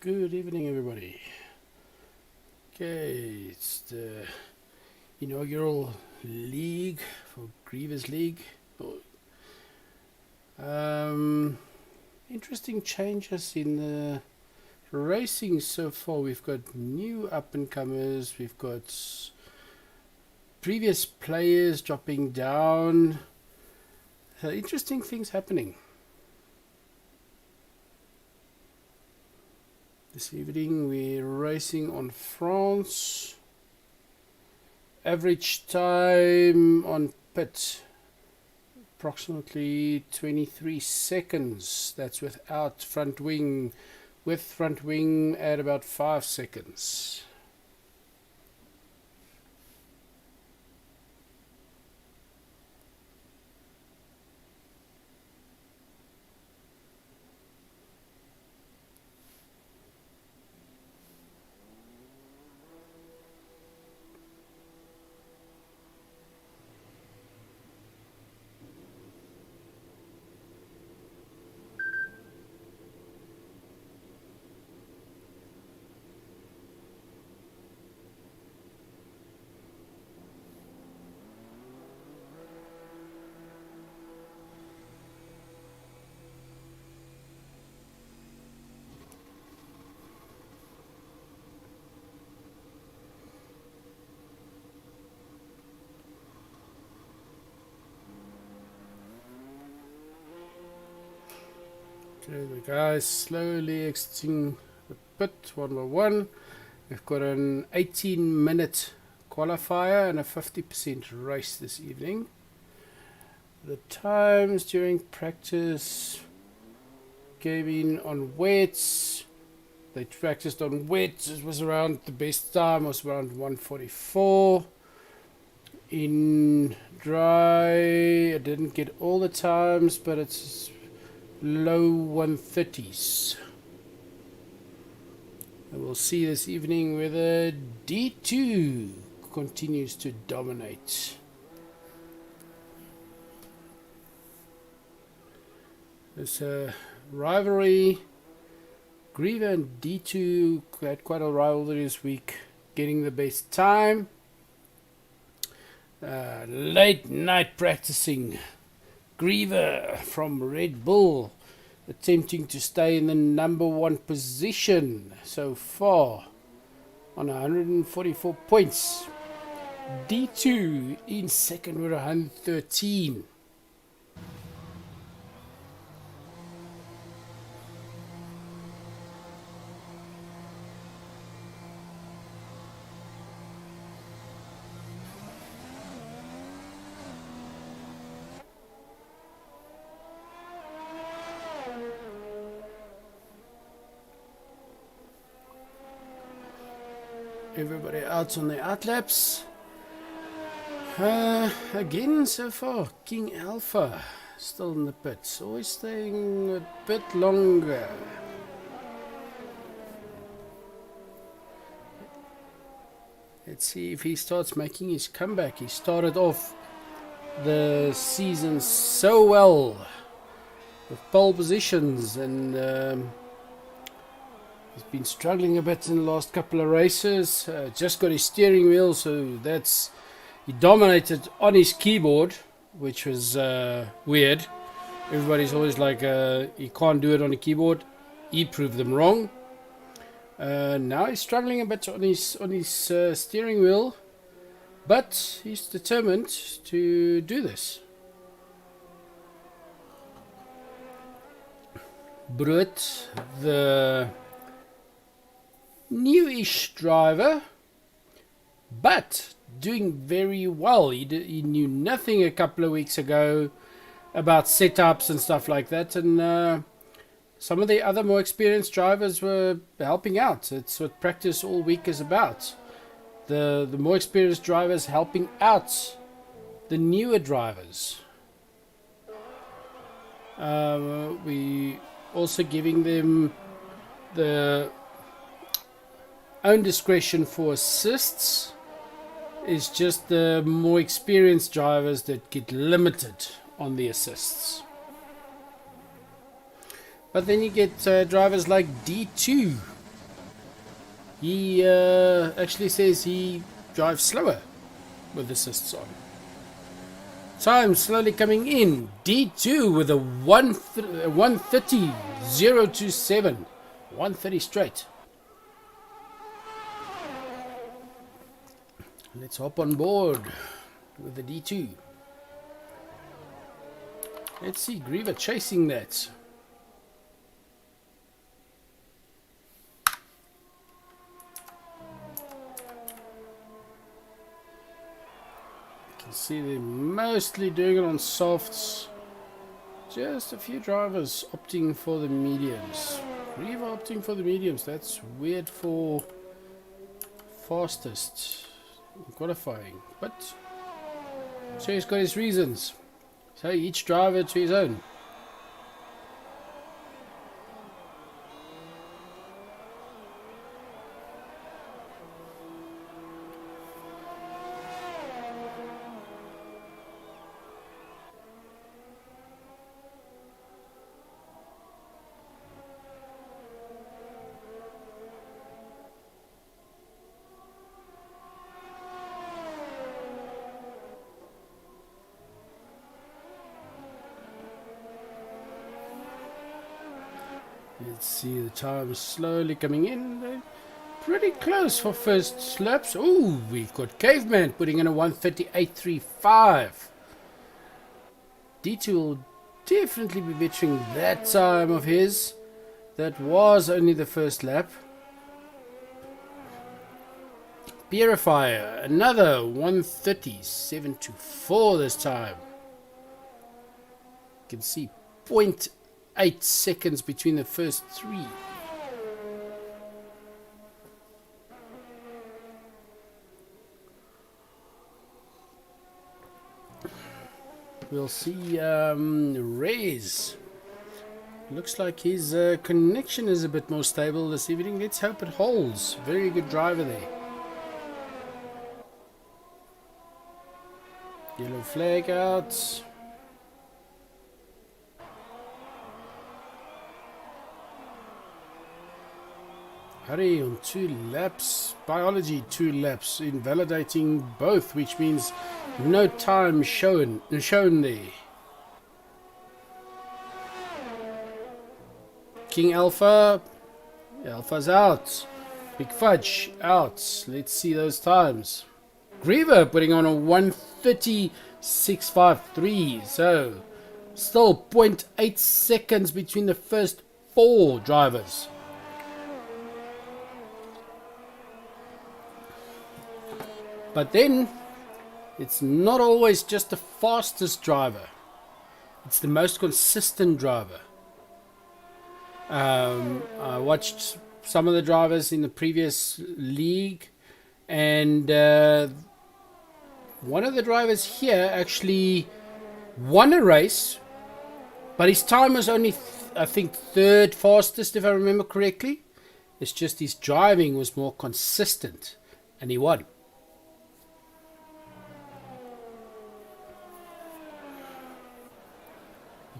Good evening, everybody. Okay, it's the inaugural league for Greever's League. Interesting changes in the racing so far. We've got new up-and-comers. We've got previous players dropping down. So interesting things happening. This evening we're racing on France. Average time on pit approximately 23 seconds. That's without front wing. With front wing at about 5 seconds. Okay, the guys slowly exiting the pit one by one. We've got an 18-minute qualifier and a 50% race this evening. The times during practice came in on wets. They practiced on wets. It was around, the best time was around 1:44. In dry, I didn't get all the times, but it's low 130s. And we'll see this evening whether D2 continues to dominate. There's a rivalry. Greever and D2 had quite a rivalry this week, getting the best time. Late night practicing. Greever from Red Bull attempting to stay in the number one position so far on 144 points. D2 in second with 113. Everybody out on the outlaps. Again so far, King Alpha still in the pits, always staying a bit longer. Let's see if he starts making his comeback. He started off the season so well with pole positions, and he's been struggling a bit in the last couple of races. Just got his steering wheel, so he dominated on his keyboard, which was weird. Everybody's always like, he can't do it on a keyboard. He proved them wrong. Now he's struggling a bit on his steering wheel, but he's determined to do this. Brut, the newish driver, but doing very well. He knew nothing a couple of weeks ago about setups and stuff like that, and some of the other more experienced drivers were helping out. It's what practice all week is about. The more experienced drivers helping out the newer drivers. We also giving them the own discretion for assists. Is just the more experienced drivers that get limited on the assists. But then you get drivers like D2 He actually says he drives slower with assists on. Time slowly coming in. D2 with a 130.027. 130 straight. Let's hop on board with the D2. Let's see Greever chasing that. You can see they're mostly doing it on softs. Just a few drivers opting for the mediums. Greever opting for the mediums. That's weird for fastest in qualifying. But so he's got his reasons. So each driver to his own. Let's see the time slowly coming in. They're pretty close for first laps. Oh, we've got Caveman putting in a 138.35. D2 will definitely be bettering that time of his. That was only the first lap. Purifier, another 137.24 this time. You can see 0.8 seconds between the first three. We'll see Reyes. Looks like his connection is a bit more stable this evening. Let's hope it holds. Very good driver there. Yellow flag out. Hurry on 2 laps. Biology 2 laps. Invalidating both, which means no time shown there. King Alpha. Alpha's out. Big Fudge out. Let's see those times. Greever putting on a 136.53. So still 0.8 seconds between the first 4 drivers. But then it's not always just the fastest driver. It's the most consistent driver. I watched some of the drivers in the previous league, and one of the drivers here actually won a race, but his time was only, I think, 3rd fastest, if I remember correctly. It's just his driving was more consistent, and he won.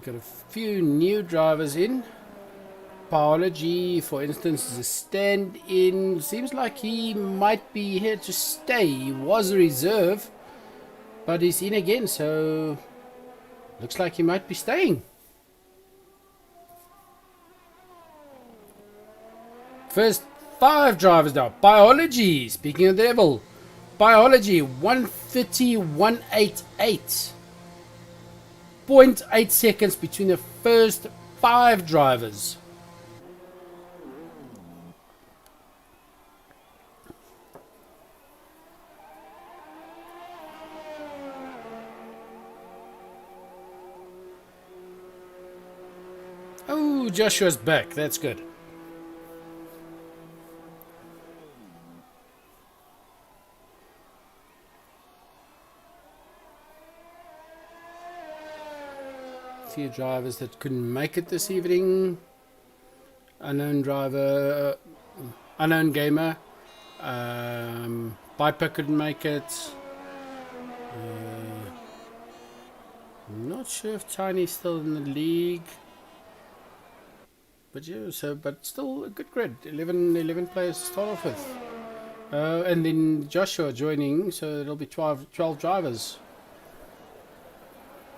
Got a few new drivers in. Biology, for instance, is a stand-in. Seems like he might be here to stay. He was a reserve, but he's in again, so looks like he might be staying. First 5 drivers now. Biology, speaking of the devil. Biology, 130.188. 0.8 seconds between the first 5 drivers. Oh, Joshua's back. That's good. Few drivers that couldn't make it this evening. Unknown driver, unknown gamer. Piper couldn't make it. I'm not sure if Tiny's still in the league. But yeah, but still a good grid. 11 players to start off with. And then Joshua joining, so it'll be 12 drivers.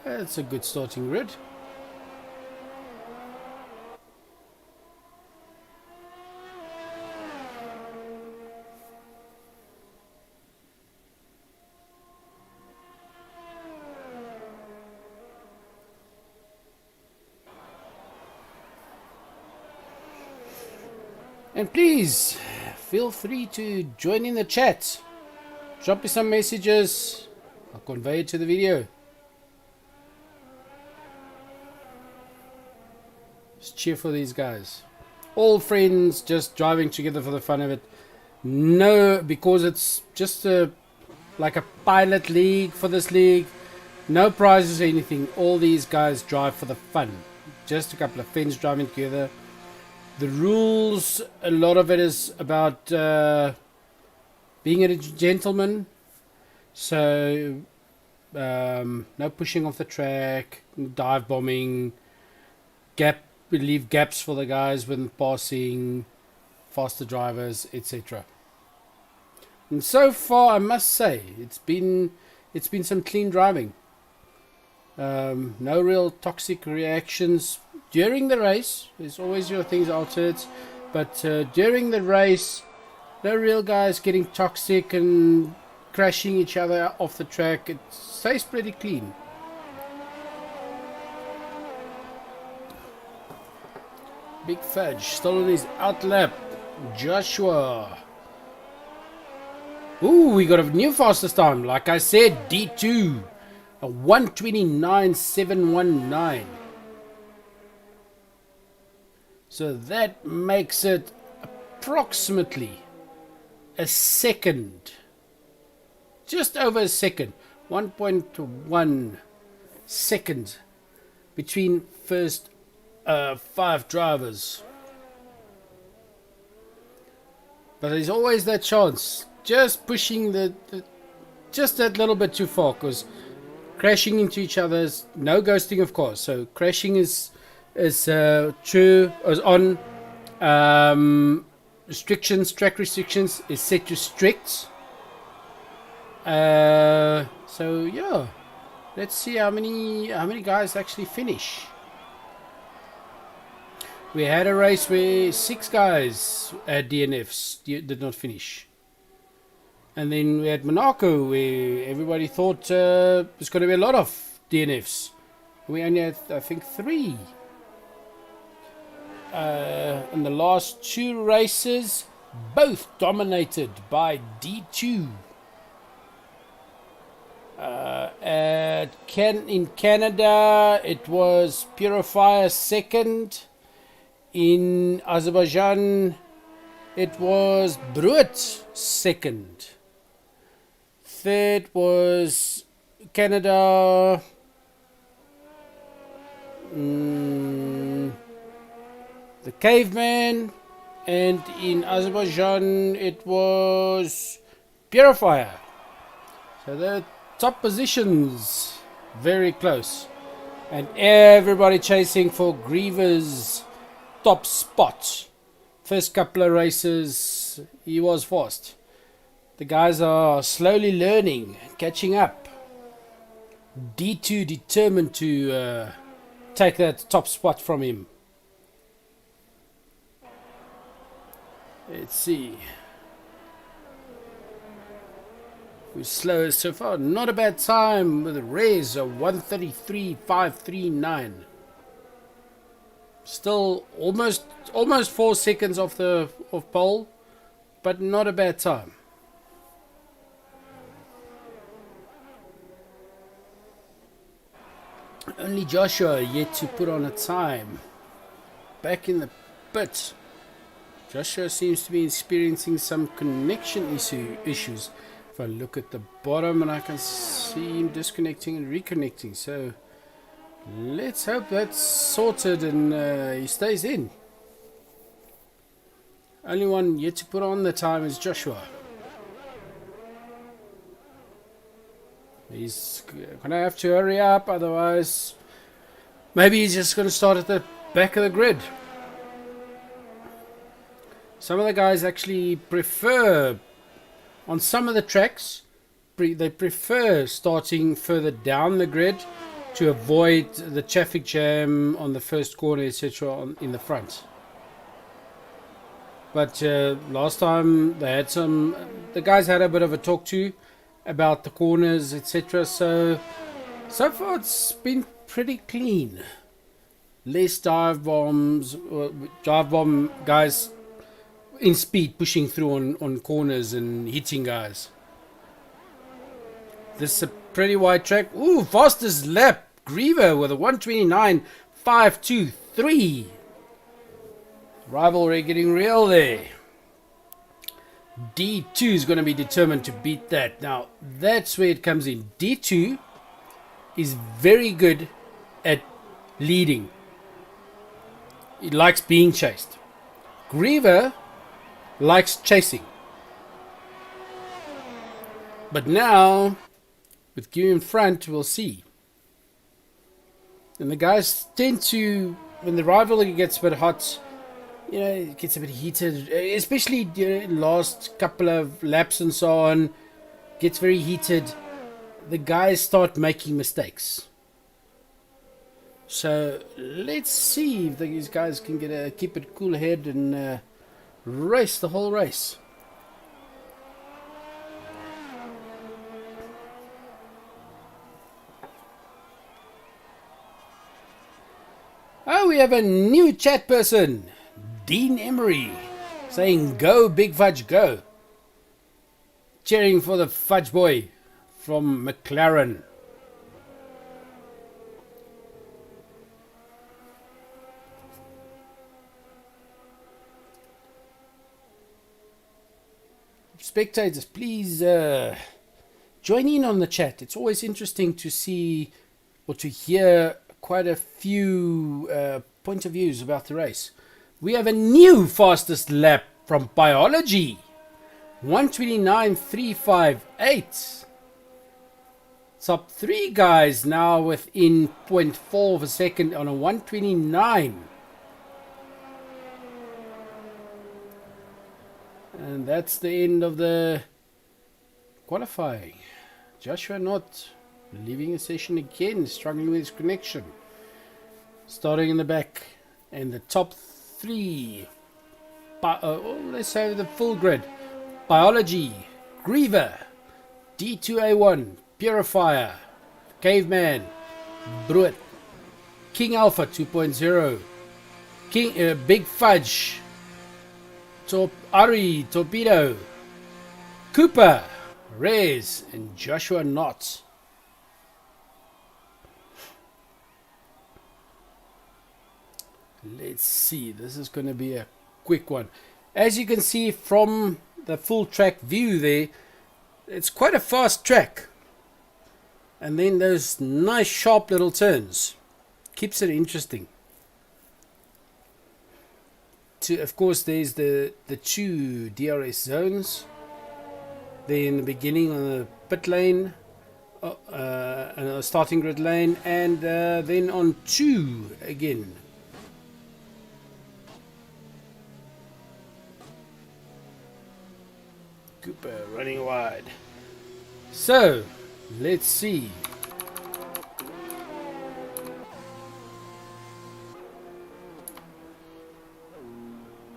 That's a good starting grid. And please, feel free to join in the chat. Drop me some messages. I'll convey it to the video. Just cheer for these guys. All friends, just driving together for the fun of it. No, because it's just like a pilot league for this league. No prizes or anything. All these guys drive for the fun. Just a couple of friends driving together. The rules, a lot of it is about being a gentleman. So, no pushing off the track, dive bombing, leave gaps for the guys when passing, faster drivers, etc. And so far, I must say, it's been some clean driving. No real toxic reactions during the race. There's always your things altered, but during the race, no real guys getting toxic and crashing each other off the track. It stays pretty clean. Big Fudge still on his outlap. Joshua. Ooh, we got a new fastest time. Like I said, D2. A 1:29.719. So that makes it approximately a second. Just over a second. 1.1 seconds between first 5 drivers. But there's always that chance. Just pushing just that little bit too far, because crashing into each other's no ghosting, of course. So crashing is true, is on. Restrictions, track restrictions is set to strict. So yeah, let's see how many guys actually finish. We had a race where 6 guys at DNFs did not finish. And then we had Monaco, where everybody thought there's going to be a lot of DNFs. We only had, I think, 3. In the last 2 races, both dominated by D2. In Canada, it was Purifier second. In Azerbaijan, it was Bruit second. Third was Canada. The Caveman. And in Azerbaijan, it was Purifier. So the top positions, very close. And everybody chasing for Greever's top spot. First couple of races, he was fast. The guys are slowly learning, catching up. D2 determined to take that top spot from him. Let's see. Who's slowest so far? Not a bad time with a raise of 1:33.539. Still almost 4 seconds off pole, but not a bad time. Only Joshua yet to put on a time. Back in the pit. Joshua seems to be experiencing some connection issues. If I look at the bottom, and I can see him disconnecting and reconnecting. So let's hope that's sorted and he stays in. Only one yet to put on the time is Joshua. He's going to have to hurry up, otherwise maybe he's just going to start at the back of the grid. Some of the guys actually prefer, on some of the tracks, they prefer starting further down the grid to avoid the traffic jam on the first corner, etc. in the front. But last time they had the guys had a bit of a talk to about the corners, etc. So far it's been pretty clean. Less dive bombs, dive bomb guys in speed pushing through on corners and hitting guys. This is a pretty wide track. Ooh, fastest lap. Greever with a 129.523. Rivalry getting real there. D2 is going to be determined to beat that. Now, that's where it comes in. D2 is very good at leading. He likes being chased. Greever likes chasing. But now, with Q in front, we'll see. And the guys tend to, when the rivalry gets a bit hot, it gets a bit heated, especially during last couple of laps and so on, gets very heated. The guys start making mistakes. So let's see if these guys can keep a cool head and race the whole race. Oh, we have a new chat person, Dean Emery, saying go Big Fudge go. Cheering for the Fudge boy from McLaren. Spectators, please join in on the chat. It's always interesting to see or to hear quite a few point of views about the race. We have a new fastest lap from biology, 129.358. Top 3 guys now within 0.4 of a second on a 129. And that's the end of the qualifying. Joshua Knott leaving the session again, struggling with his connection. Starting in the back, and the top 3, let's say the full grid. Biology, Greever, D2A1, Purifier, Caveman, Bruit, King Alpha 2.0, Big Fudge, Ari, Torpedo, Cooper, Rez, and Joshua Knott. Let's see, this is going to be a quick one. As you can see from the full track view there, it's quite a fast track. And then those nice sharp little turns. Keeps it interesting. Of course, there's the 2 DRS zones. There in the beginning on the pit lane, and a starting grid lane, and then on 2 again. Cooper running wide. So, let's see.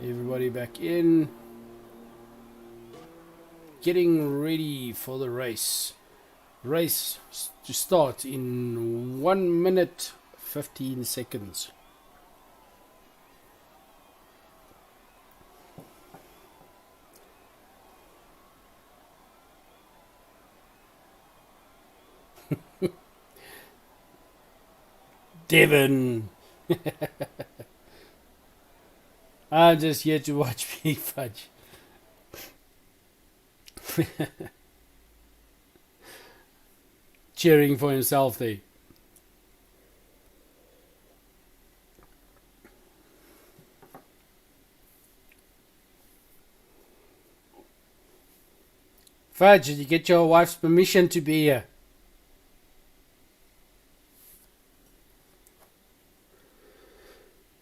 Everybody back in. Getting ready for the race. Race to start in 1 minute 15 seconds. Devon. I'm just here to watch Big Fudge. Cheering for himself there. Fudge, did you get your wife's permission to be here?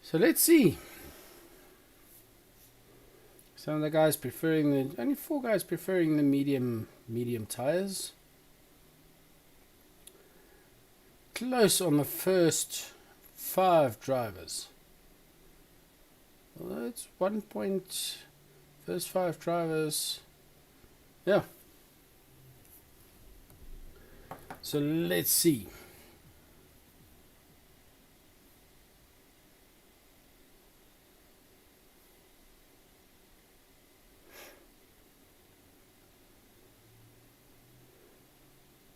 So let's see. Some of the guys preferring the only 4 guys preferring the medium tires. Close on the first 5 drivers. Well, it's 1 point. First 5 drivers. Yeah. So let's see.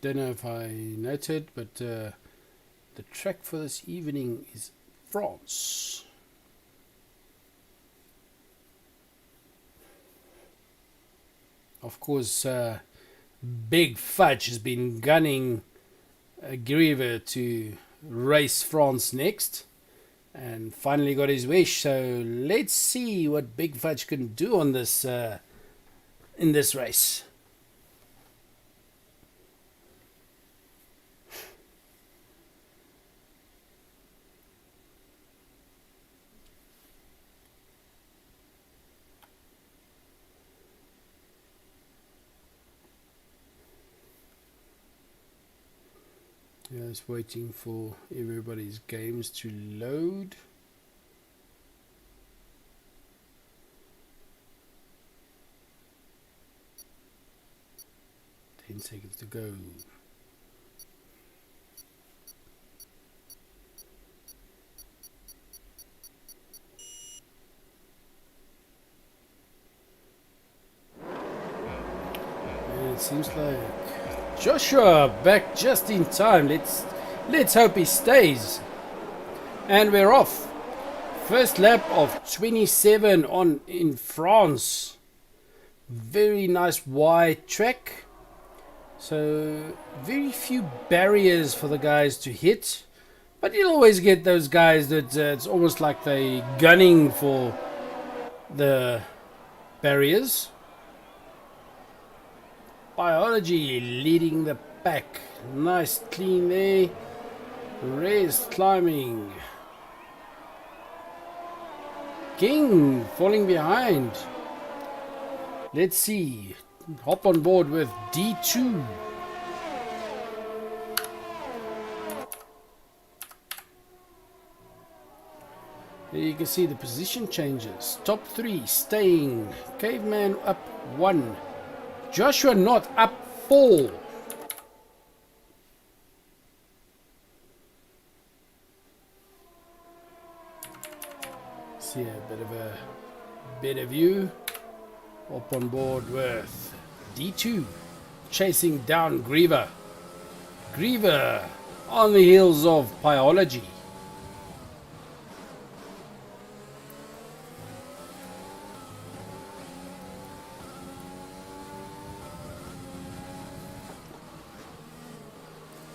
Don't know if I noted, but the track for this evening is France. Of course, Big Fudge has been gunning Greever to race France next, and finally got his wish. So let's see what Big Fudge can do on this in this race. Just waiting for everybody's games to load. Ten seconds to go. And it seems like Joshua back just in time. Let's hope he stays. And we're off. First lap of 27 on in France. Very nice wide track. So very few barriers for the guys to hit. But you'll always get those guys that it's almost like they gunning for the barriers. Biology leading the pack. Nice clean there. Rez climbing. King falling behind. Let's see. Hop on board with D2. There you can see the position changes. Top 3 staying. Caveman up 1. Joshua not up 4. See a bit of a better view. Up on board with D2. Chasing down Greever. Greever on the heels of Biology.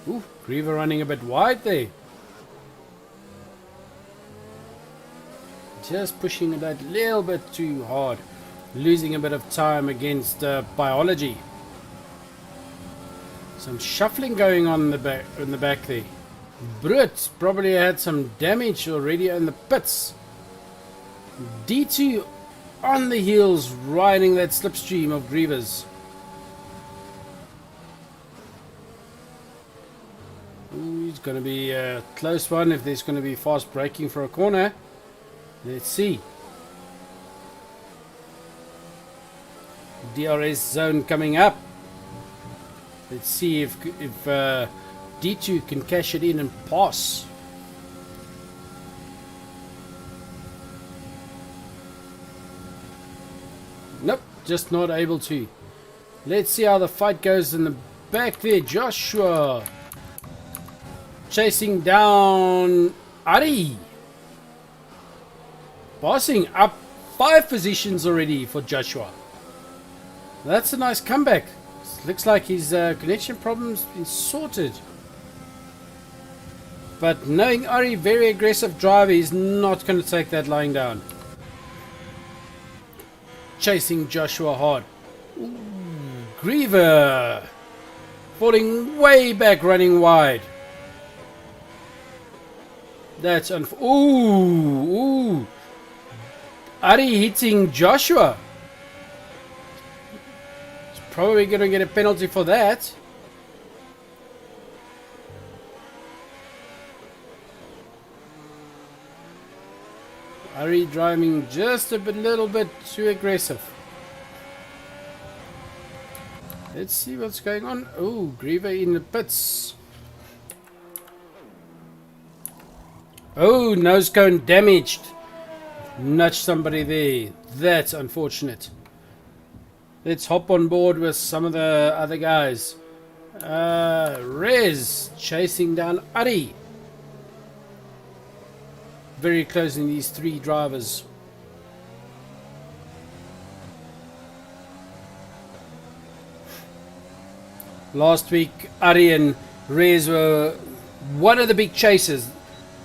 Ooh, Greever running a bit wide there. Just pushing it a little bit too hard. Losing a bit of time against Biology. Some shuffling going on in the back there. Brut probably had some damage already in the pits. D2 on the heels, riding that slipstream of Greevers. Ooh, it's going to be a close one if there's going to be fast braking for a corner. Let's see. DRS zone coming up. Let's see if D2 can cash it in and pass. Nope, just not able to. Let's see how the fight goes in the back there. Joshua chasing down Ari. Passing up 5 positions already for Joshua. That's a nice comeback. Looks like his connection problem's been sorted. But knowing Ari, very aggressive driver, he's not going to take that lying down. Chasing Joshua hard. Ooh, Greever falling way back, running wide. That's ooh. Ari hitting Joshua. probably going to get a penalty for that. Ari driving just a little bit too aggressive. Let's see what's going on. Oh, Greever in the pits. Oh, nose cone damaged. Nudged somebody there. That's unfortunate. Let's hop on board with some of the other guys. Rez chasing down Ari. Very close in these three drivers. Last week, Ari and Rez were one of the big chasers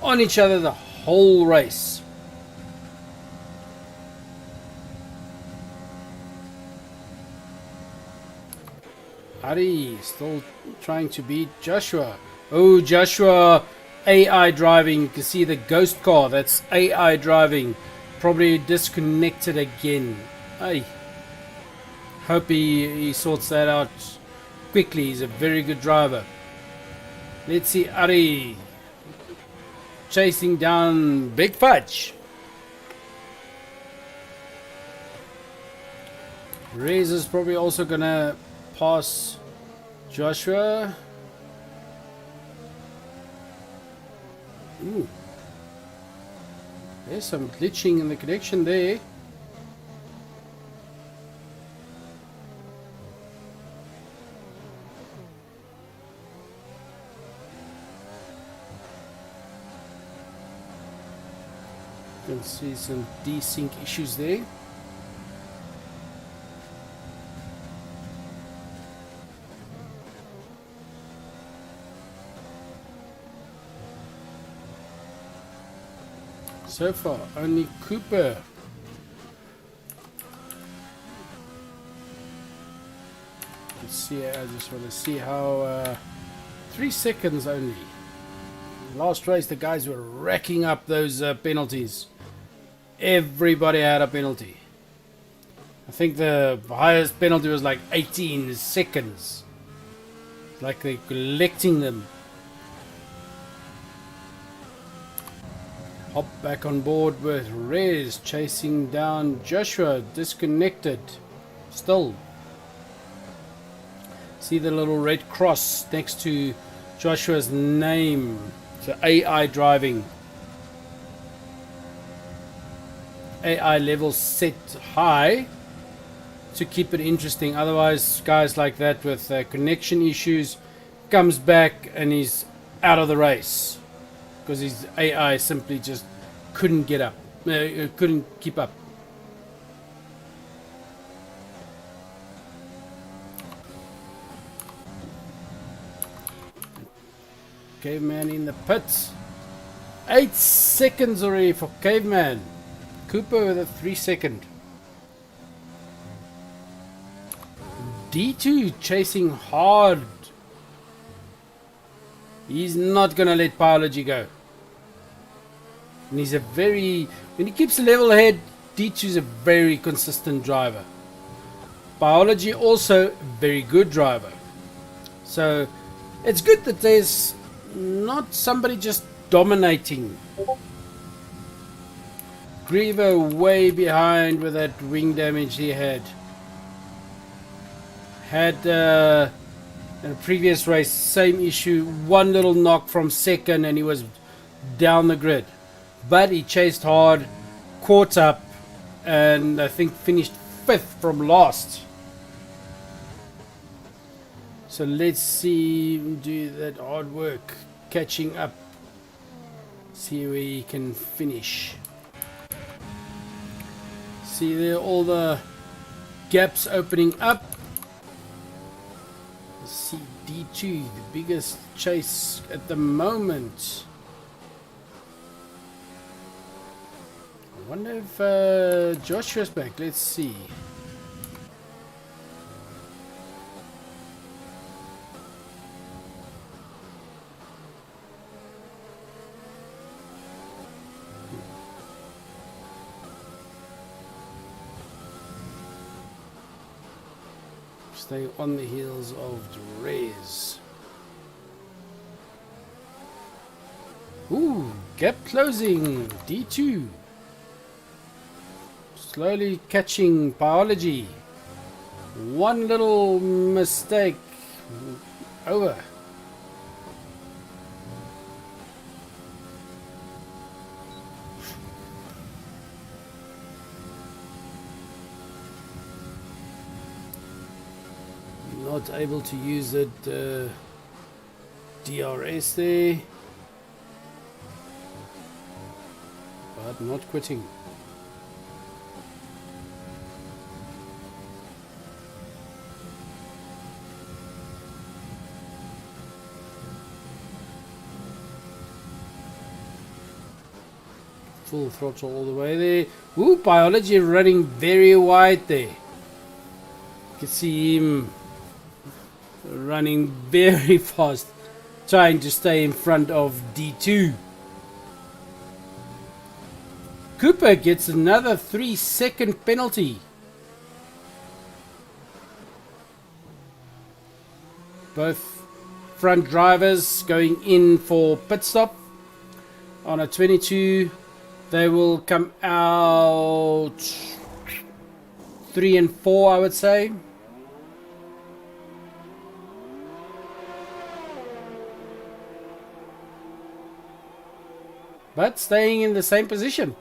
on each other the whole race. Ari still trying to beat Joshua. Oh, Joshua AI driving. You can see the ghost car. That's AI driving. Probably disconnected again. Hey, hope he sorts that out quickly. He's a very good driver. Let's see Ari chasing down Big Fudge. Rez is probably also gonna pass Joshua. Ooh. There's some glitching in the connection there. You can see some desync issues there. So far, only Cooper. Let's see, I just want to see how 3 seconds only. Last race, the guys were racking up those penalties. Everybody had a penalty. I think the highest penalty was like 18 seconds. Like they're collecting them. Hop back on board with Rez chasing down Joshua, disconnected still. See the little red cross next to Joshua's name. So AI driving. AI level set high to keep it interesting. Otherwise, guys like that with connection issues comes back and he's out of the race. Because his AI simply just couldn't get up, couldn't keep up. Caveman in the pits. 8 seconds already for Caveman. Cooper with a 3 second. D2 chasing hard. He's not going to let Biology go. And he's a very... When he keeps a level head, D2 is a very consistent driver. Biology also a very good driver. So it's good that there's not somebody just dominating. Greever way behind with that wing damage he had. In a previous race, same issue, one little knock from second and he was down the grid. But he chased hard, caught up, and I think finished 5th from last. So let's see him do that hard work, catching up, see where he can finish. See there all the gaps opening up. See D2, the biggest chase at the moment. I wonder if Joshua's back. Let's see. Staying on the heels of Rez. Ooh, gap closing. D2. Slowly catching Biology. One little mistake. Over. Not able to use it. DRS there. But not quitting. Full throttle all the way there. Ooh, Biology running very wide there. You can see him running very fast, trying to stay in front of D2. Cooper gets another 3-second penalty. Both front drivers going in for pit stop on a 22. They will come out 3 and 4, I would say. But staying in the same position.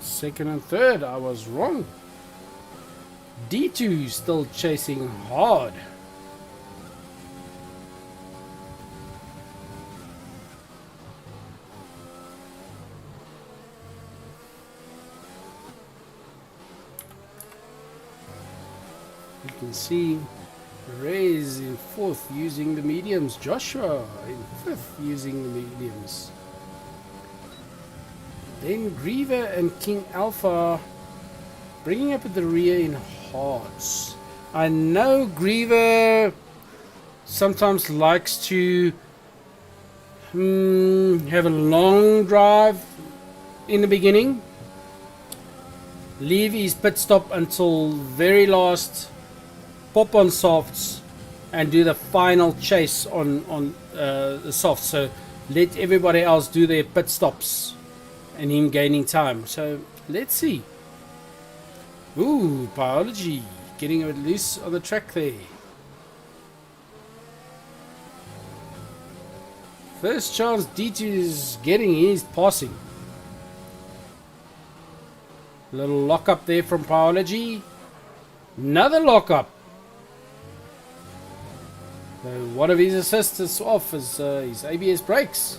Second and third, I was wrong. D2 still chasing hard. You can see Rez in fourth using the mediums. Joshua in fifth using the mediums. Then Greever and King Alpha bringing up at the rear in hards. I know Greever sometimes likes to have a long drive in the beginning. Leave his pit stop until very last. Pop on softs and do the final chase on the softs. So let everybody else do their pit stops. And him gaining time. So let's see. Ooh, Biology getting a bit loose on the track there. First chance D2 is getting his passing. Little lock up there from Biology. Another lock up. So one of his assists is off is his ABS brakes.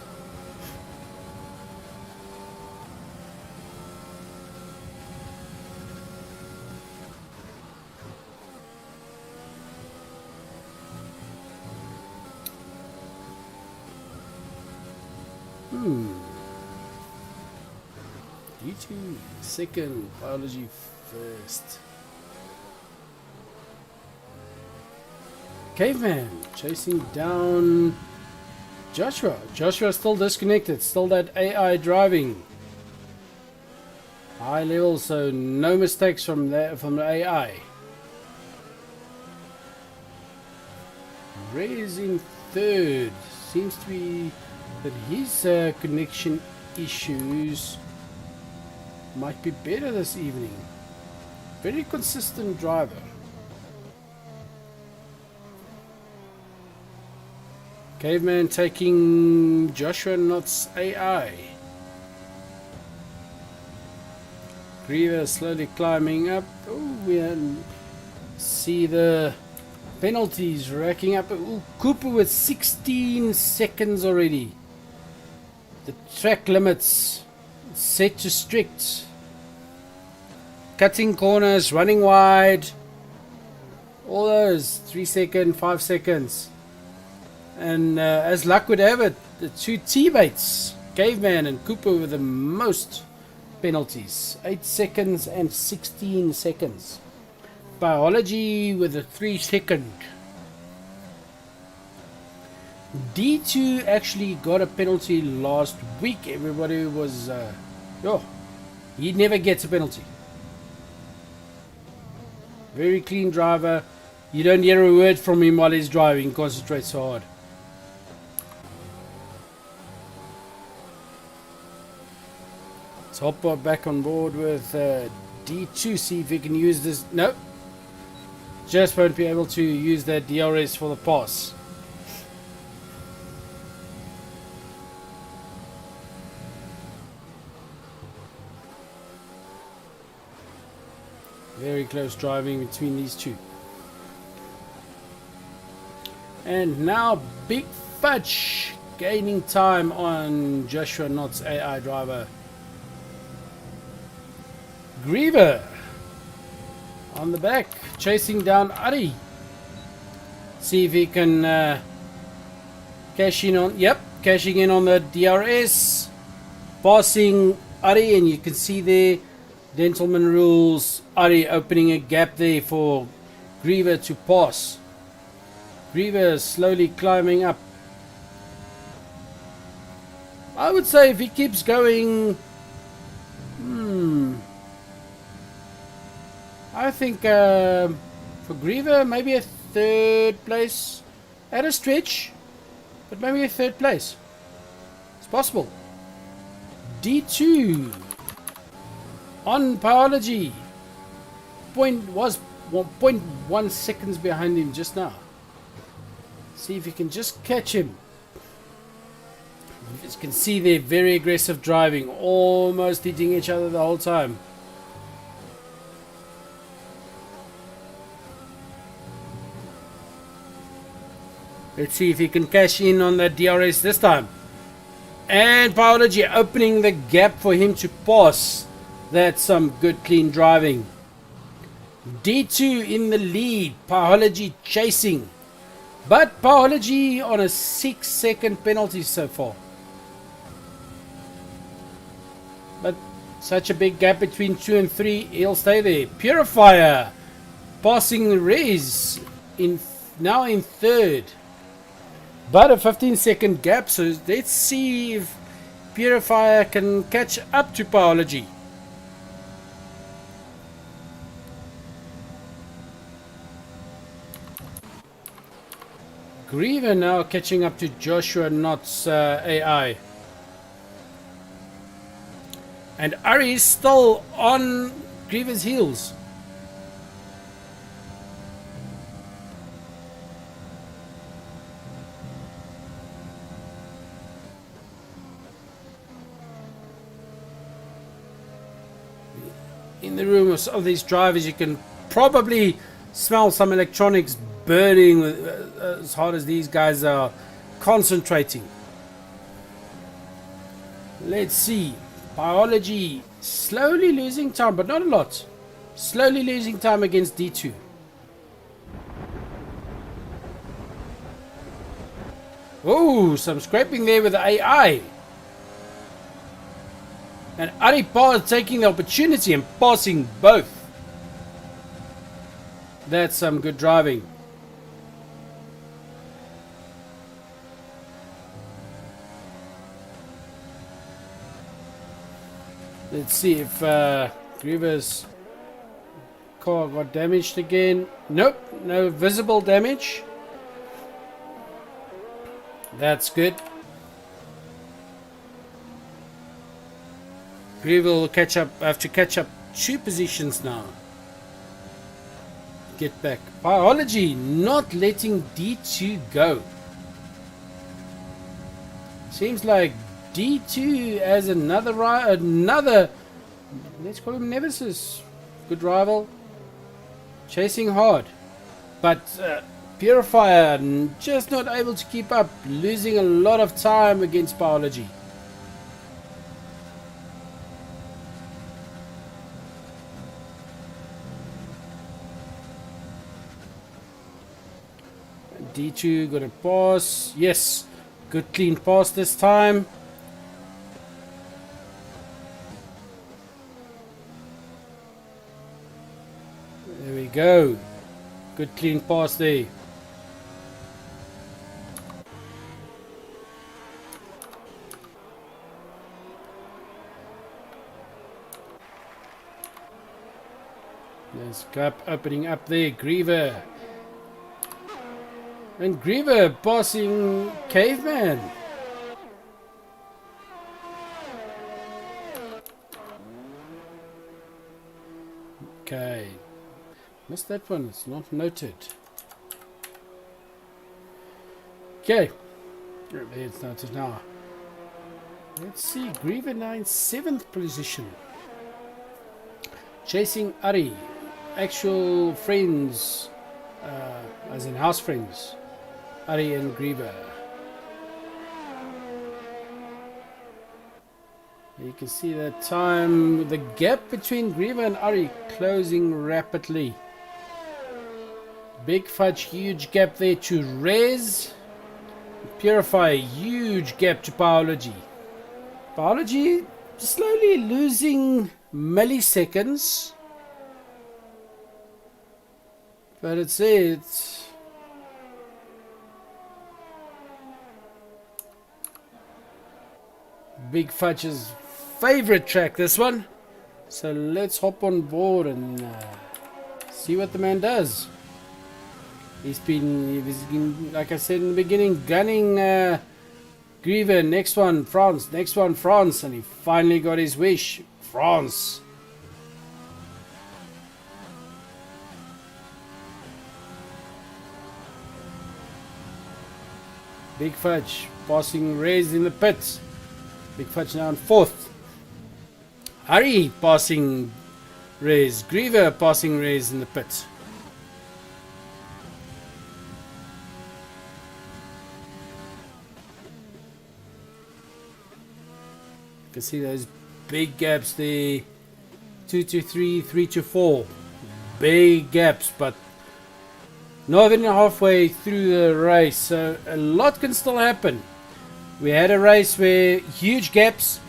D2 second, Biology first. Caveman chasing down Joshua. Joshua still disconnected, still that AI driving. High level, so no mistakes from the AI. Rez in third. Seems to be that his connection issues might be better this evening. Very consistent driver. Caveman taking Joshua Knott's AI. Greever slowly climbing up. Oh, we see the penalties racking up. Ooh, Cooper with 16 seconds already. The track limits set to strict. Cutting corners, running wide. All those 3 seconds, 5 seconds. And as luck would have it, the two teammates, Caveman and Cooper, with the most penalties. 8 seconds and 16 seconds. Biology with a 3 second. D2 actually got a penalty last week. Everybody was, he never gets a penalty. Very clean driver. You don't hear a word from him while he's driving. Concentrates so hard. Let's hop back on board with D2. See if we can use this. Nope. Just won't be able to use that DRS for the pass. Very close driving between these two. And now Big Fudge gaining time on Joshua Knott's AI driver. Greever on the back, chasing down Ari. See if he can cash in on, cashing in on the DRS. Passing Ari, and you can see there, gentleman rules, Ari opening a gap there for Greever to pass. Greever slowly climbing up. I would say if he keeps going, I think for Greever maybe a third place at a stretch, but maybe a third place. It's possible. D2 on biology. Was 1.1 seconds behind him just now. See if you can just catch him. You can see they're very aggressive driving, almost hitting each other the whole time. Let's see if he can cash in on that DRS this time. And biology opening the gap for him to pass. That's some good clean driving. D2 in the lead, biology chasing. But biology on a 6-second penalty so far. But such a big gap between 2 and 3, he'll stay there. Purifier passing Rez now in third. But a 15-second gap, so let's see if Purifier can catch up to biology. Greever now catching up to Joshua Knott's AI. And Ari is still on Greever's heels. In the room of some of these drivers, you can probably smell some electronics burning as hard as these guys are concentrating. Let's see. Biology slowly losing time, but not a lot. Slowly losing time against D2. Oh, some scraping there with the AI. And Aripar taking the opportunity and passing both. That's some good driving. Let's see if Greever's car got damaged again. Nope, no visible damage. That's good. Greever will have to catch up 2 positions now. Get back. Biology not letting D2 go. Seems like D2 has another, let's call him Nemesis. Good rival. Chasing hard. But Purifier just not able to keep up. Losing a lot of time against biology. D2 gonna pass. Yes, good clean pass this time. There we go. Good clean pass there. There's gap opening up there. Greever. And Greever passing Caveman. Okay. Missed that one. It's not noted. Okay. There it's noted now. Let's see. Greever now in 7th position. Chasing Ari. Actual friends. As in house friends. Ari and Greever. You can see that time, the gap between Greever and Ari closing rapidly. Big Fudge, huge gap there to Rez. Purify, huge gap to Biology. Biology slowly losing milliseconds. But it's Big Fudge's favorite track, this one. So let's hop on board and see what the man does. He's been, like I said in the beginning, gunning Greever. Next one, France. Next one, France. And he finally got his wish. France. Big Fudge passing Rez in the pits. Big Fudge now in 4th. Ari passing Rez. Greever passing Rez in the pits. You can see those big gaps there. 2 to 3, 3 to 4. Big gaps, but not even halfway through the race, so a lot can still happen. We had a race where huge gaps,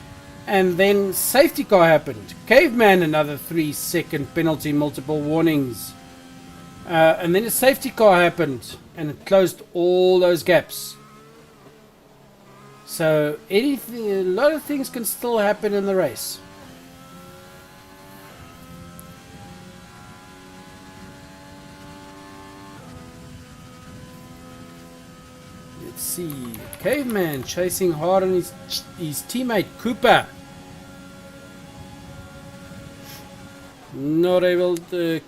and then safety car happened. Caveman, another 3-second penalty, multiple warnings. And then a safety car happened, and it closed all those gaps. So anything, a lot of things can still happen in the race. Let's see. Caveman chasing hard on his teammate Cooper. Not able to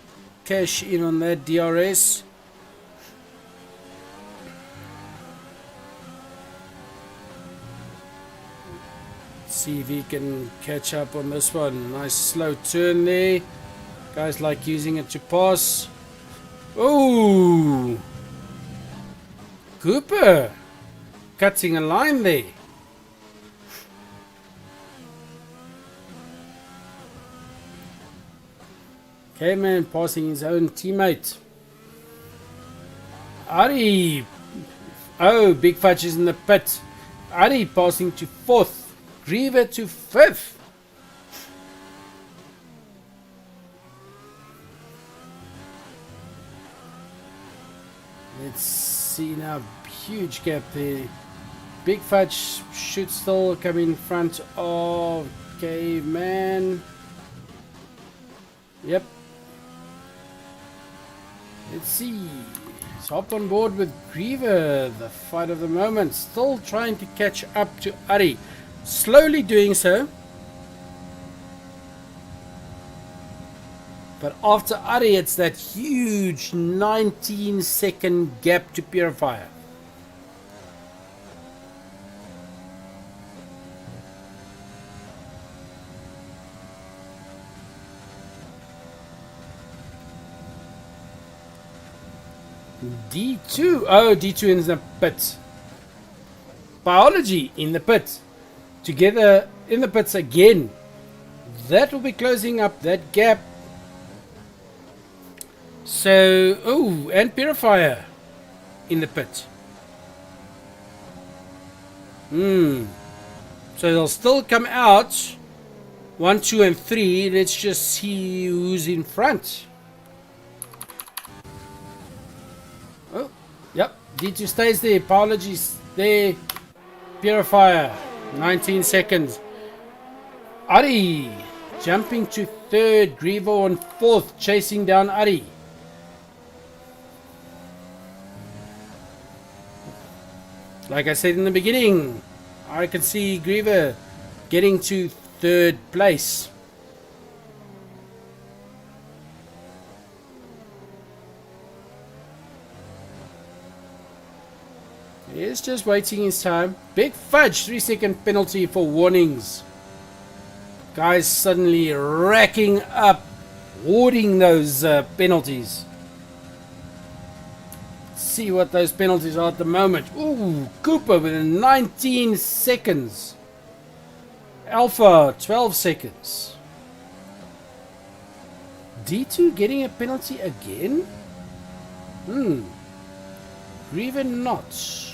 cash in on that DRS. See if he can catch up on this one. Nice slow turn there. Guys like using it to pass. Oh, Cooper cutting a line there. Caveman passing his own teammate. Ari. Oh, Big Fudge is in the pit. Ari passing to 4th. Greever to 5th. Let's see now. Huge gap there. Big Fudge should still come in front of Caveman. Yep. Let's see. Let's hop on board with Greever. The fight of the moment. Still trying to catch up to Ari. Slowly doing so. But after Ari, it's that huge 19-second gap to Purifier. D2. Oh, D2 in the pit. Biology in the pit. Together in the pits again. That will be closing up that gap. So, oh, and Purifier in the pit. So they'll still come out 1, 2, and 3. Let's just see who's in front. Oh, yep. D2 stays there. Apologies there. Purifier. 19 seconds. Ari jumping to third. Greever on fourth, chasing down Ari. Like I said in the beginning, I can see Greever getting to third place. He's just waiting his time. Big fudge, 3-second penalty for warnings. Guys suddenly racking up, hoarding those penalties. See what those penalties are at the moment. Ooh, Cooper within 19 seconds. Alpha, 12 seconds. D2 getting a penalty again? Greever not.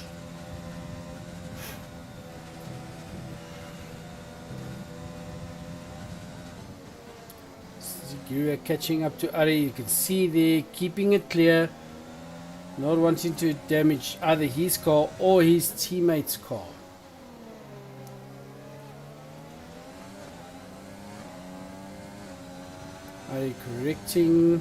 Greever catching up to Ari. You can see there, keeping it clear. Not wanting to damage either his car or his teammate's car. Ari correcting.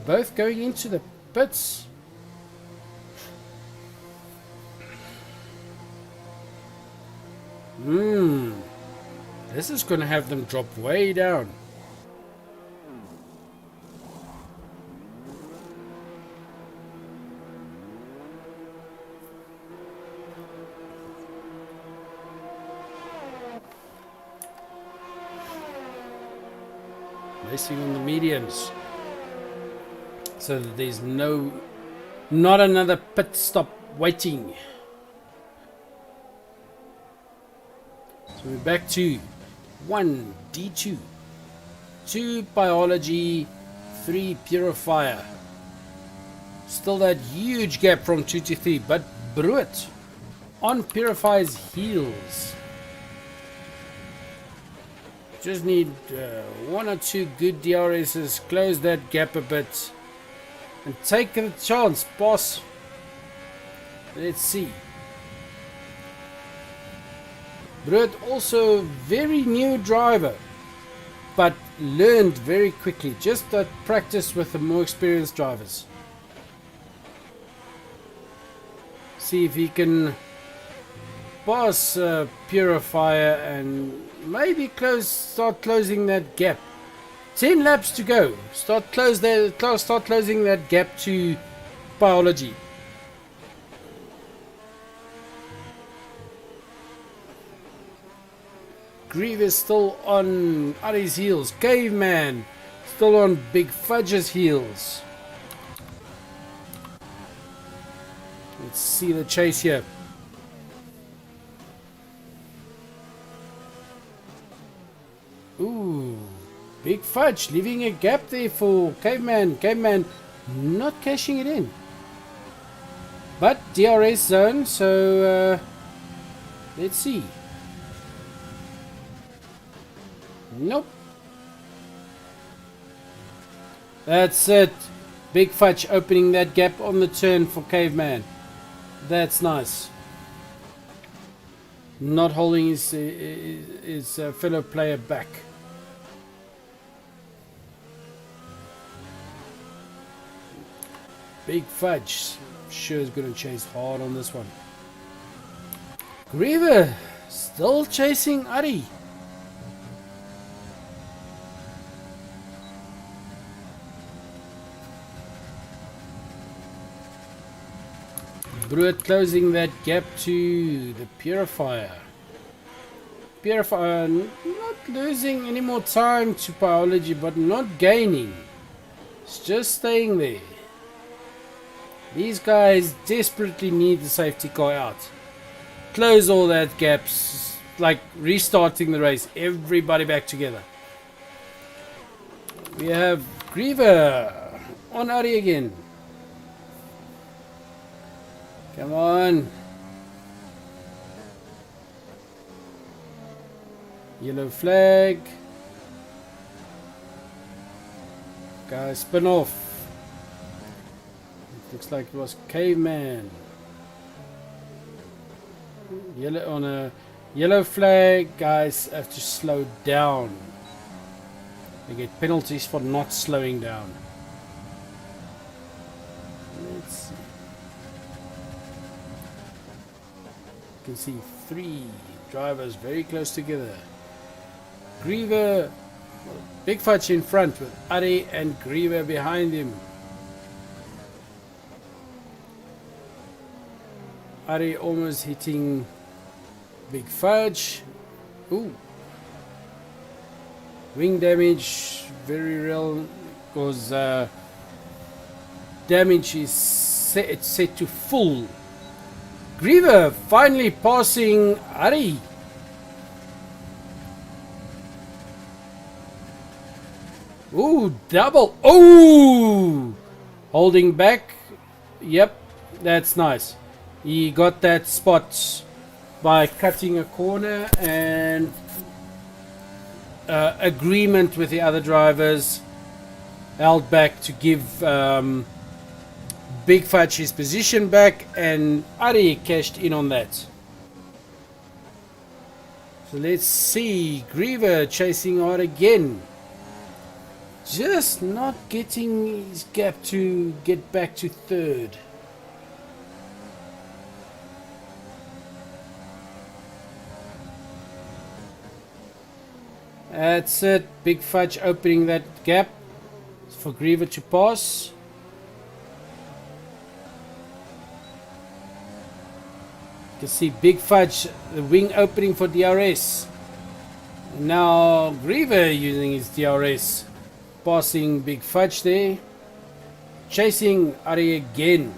Both going into the pits. This is going to have them drop way down. Racing on the mediums, so that there's not another pit stop waiting. So we're back to 1 D2, 2 biology, 3 purifier. Still that huge gap from 2 to 3, but Bruit on purifier's heels. Just need 1 or 2 good DRSs, close that gap a bit, and take the chance, boss. Let's see. Brut also very new driver, but learned very quickly. Just that practice with the more experienced drivers. See if he can pass Purifier and maybe start closing that gap. 10 laps to go. Start closing that gap to biology. Greever still on Ari's heels. Caveman still on Big Fudge's heels. Let's see the chase here. Ooh, Big Fudge leaving a gap there for Caveman. Caveman not cashing it in. But DRS zone, so let's see. Nope. That's it. Big Fudge opening that gap on the turn for Caveman. That's nice. Not holding his fellow player back. Big Fudge sure is going to chase hard on this one. Greever still chasing Ari. Bruit closing that gap to the Purifier. Purifier not losing any more time to Biology, but not gaining. It's just staying there. These guys desperately need the safety car out. Close all that gaps, like restarting the race. Everybody back together. We have Greever on Ari again. Come on. Yellow flag. Guys, spin off. It looks like it was Caveman. Yellow on a Yellow flag, guys have to slow down. They get penalties for not slowing down. Let's see. You can see 3 drivers very close together. Greever, big fudge in front with Ari and Greever behind him. Ari almost hitting Big Fudge. Ooh. Wing damage, very real, because damage is set to full. Greever finally passing Ari. Ooh, double. Ooh! Holding back. Yep, that's nice. He got that spot by cutting a corner and agreement with the other drivers held back to give Big Fudge his position back, and Ari cashed in on that. So let's see, Greever chasing hard again, just not getting his gap to get back to third. That's it. Big Fudge opening that gap for Greever to pass. You can see Big Fudge, the wing opening for DRS. Now Greever using his DRS, passing Big Fudge there. Chasing Ari again.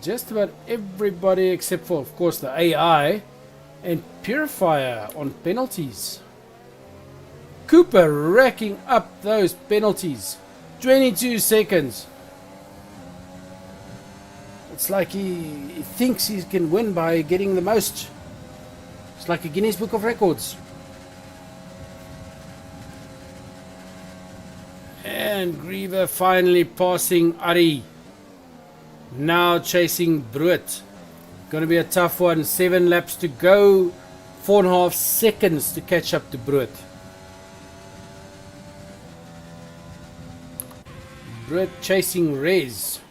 Just about everybody except for, of course, the AI and Purifier on penalties. Cooper racking up those penalties. 22 seconds. It's like he thinks he can win by getting the most. It's like a Guinness Book of Records. And Greever finally passing Ari. Now chasing Bruit. Gonna be a tough one. 7 laps to go. 4.5 seconds to catch up to Bruit. Bruit chasing Rez.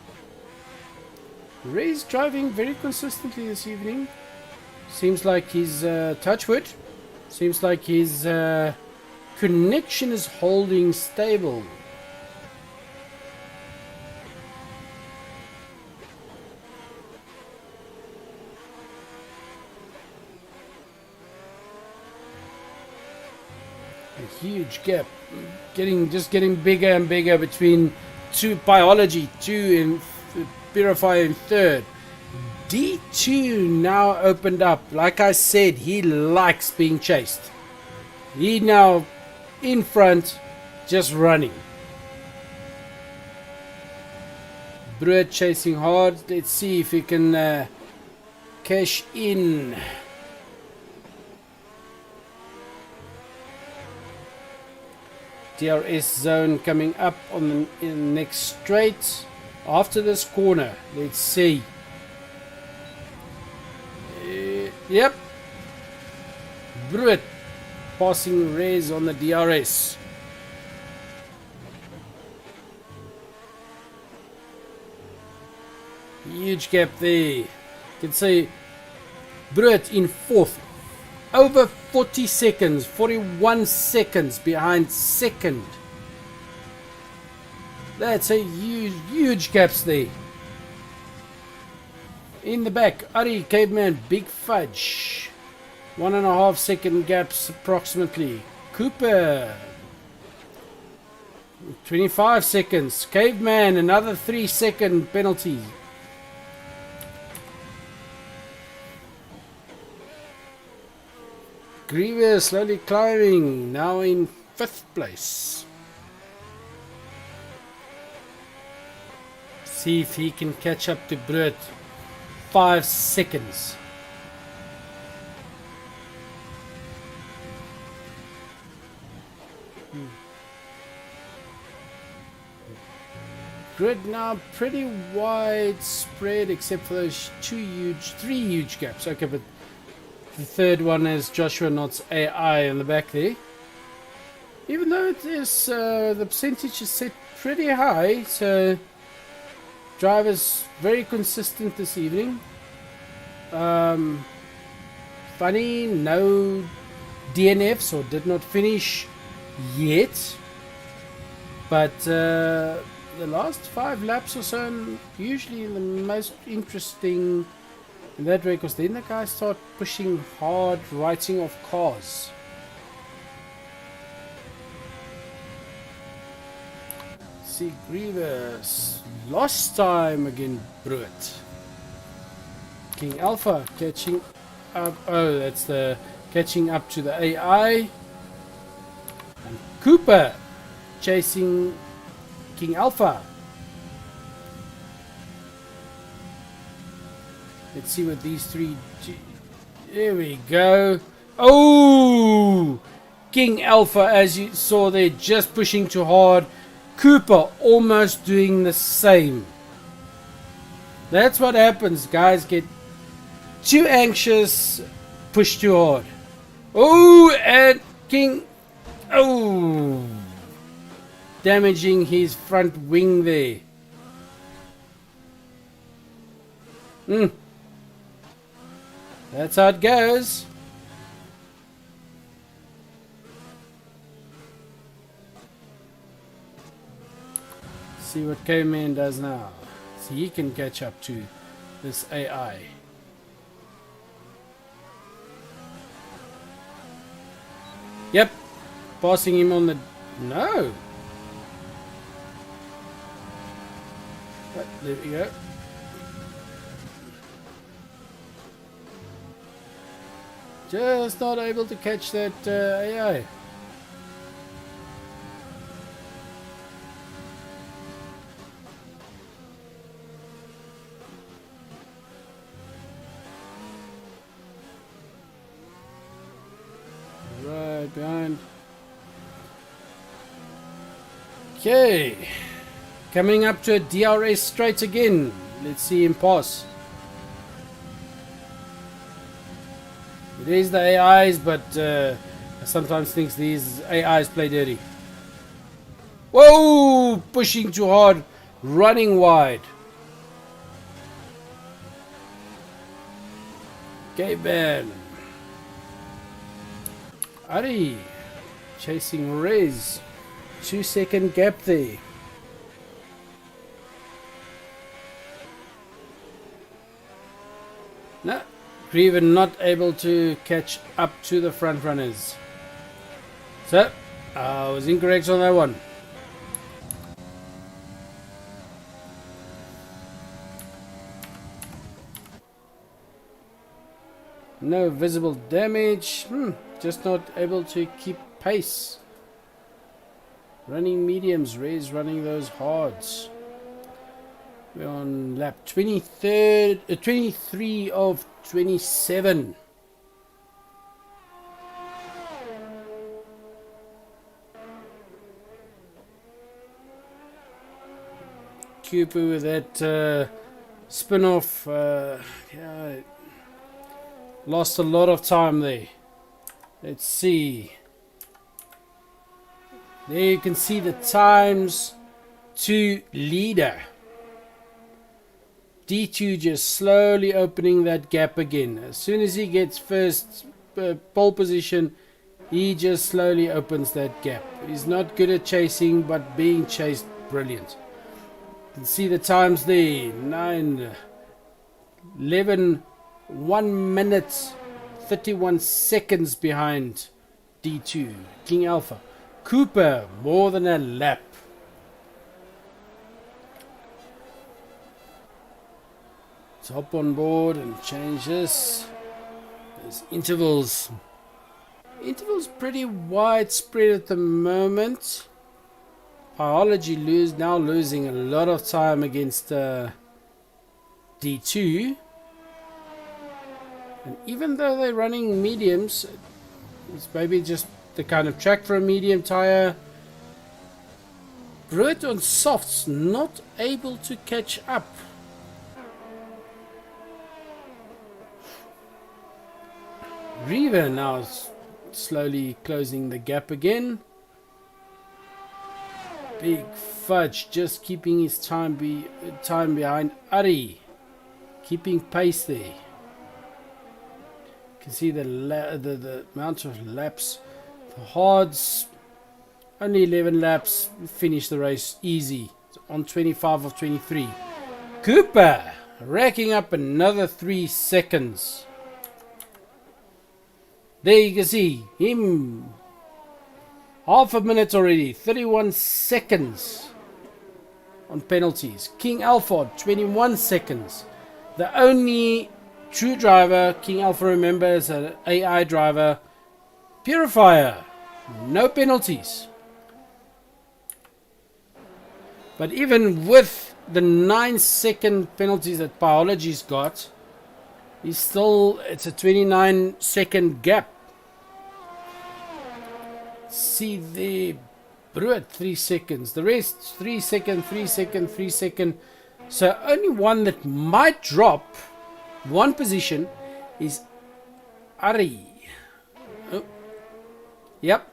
Rez driving very consistently this evening. Seems like his touchwood. Seems like his connection is holding stable. A huge gap, just getting bigger and bigger between Biology 2 and Purifier in third. D2 now opened up. Like I said, he likes being chased. He now in front, just running. Bruit chasing hard. Let's see if he can cash in. DRS zone coming up on the next straight after this corner. Let's see. Yep. Bruit passing Rez on the DRS. Huge gap there. You can see Bruit in fourth. Over 40 seconds, 41 seconds behind second. That's a huge gaps there. In the back, Ari, Caveman, Big Fudge. 1.5 second gaps approximately. Cooper. 25 seconds. Caveman, another 3 second penalty. Greever slowly climbing, now in 5th place. See if he can catch up to Bruit. 5 seconds. grid now pretty widespread, except for those three huge gaps. Okay, but the third one is Joshua Knott's AI in the back there. Even though it is, the percentage is set pretty high, so driver's very consistent this evening. Funny, no DNFs or did not finish yet, but the last 5 laps or so usually the most interesting in that way, because then the guys start pushing hard, writing off cars. See, Greever lost time again, Bruit. King Alpha catching up. Oh, that's the catching up to the AI. And Cooper chasing King Alpha. Let's see what these three. There we go. Oh! King Alpha, as you saw there, just pushing too hard. Cooper almost doing the same. That's what happens. Guys get too anxious, push too hard. Oh, and King. Oh! Damaging his front wing there. That's how it goes. See what K-Man does now. See, he can catch up to this AI. Yep. Passing him on the... No. But there we go. Just not able to catch that AI. Right behind. Okay. Coming up to a DRS straight again. Let's see him pass. It is the AIs, but I sometimes think these AIs play dirty. Whoa! Pushing too hard, running wide. Okay, Ben. Ari chasing Rez. 2-second gap there. No. Greever not able to catch up to the front runners. So, I was incorrect on that one. No visible damage. Just not able to keep pace. Running mediums, Ray's running those hards. We're on lap 23 of 27. Cooper with that spin-off. Yeah, lost a lot of time there. Let's see. There you can see the times to leader. D2 just slowly opening that gap again. As soon as he gets first pole position, he just slowly opens that gap. He's not good at chasing, but being chased, brilliant. You can see the times there. 11, 1 minute, 31 seconds behind D2, King Alpha. Cooper, more than a lap. Let's hop on board and change this. There's intervals. Intervals pretty widespread at the moment. Biology now losing a lot of time against D2. And even though they're running mediums, it's maybe just the kind of track for a medium tire. Brut on softs not able to catch up. Greever now slowly closing the gap again. Big Fudge just keeping his time behind Ari. Keeping pace there. You can see the amount of laps. The hards, only 11 laps. Finish the race easy. On 25 of 23. Cooper racking up another 3 seconds. There you can see him. Half a minute already. 31 seconds on penalties. King Alpha 21 seconds. The only true driver King Alpha, remember, is an AI driver. Purifier, no penalties. But even with the 9-second penalties that Biology's got, it's a 29-second gap. See the Brut 3 seconds. The rest 3 second, 3 second, 3 second. So only one that might drop one position is Ari. Oh. Yep.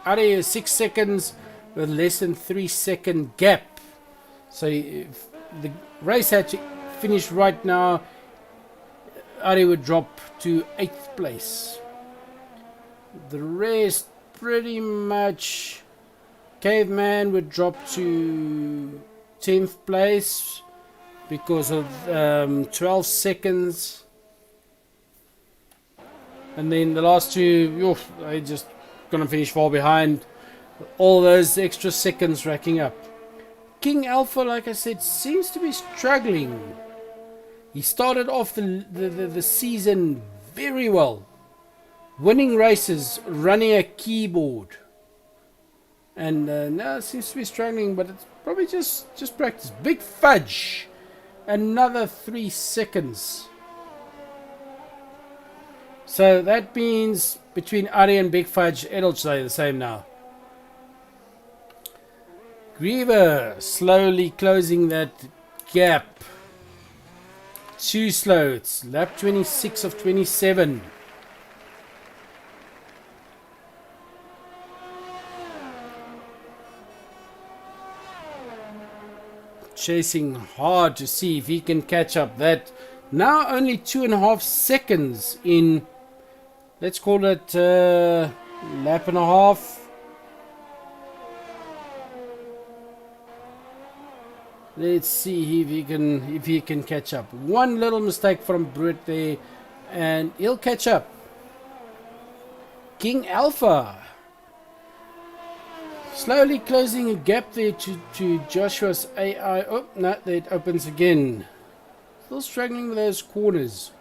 Ari is 6 seconds with less than 3 second gap. So if the race had to finish right now, Ari would drop to 8th place. The rest pretty much, Caveman would drop to 10th place because of 12 seconds. And then the last two, they just gonna finish far behind. All those extra seconds racking up. King Alpha, like I said, seems to be struggling. He started off the season very well. Winning races, running a keyboard. And now it seems to be struggling, but it's probably just practice. Big Fudge. Another 3 seconds. So that means between Ari and Big Fudge, it'll stay the same now. Greever slowly closing that gap. Too slow. It's lap 26 of 27. Chasing hard to see if he can catch up. That now only 2.5 seconds in, let's call it lap and a half. Let's see if he can catch up. One little mistake from Brut there and he'll catch up. King Alpha slowly closing a gap there to Joshua's AI. Oh, no, it opens again. Still struggling with those corners.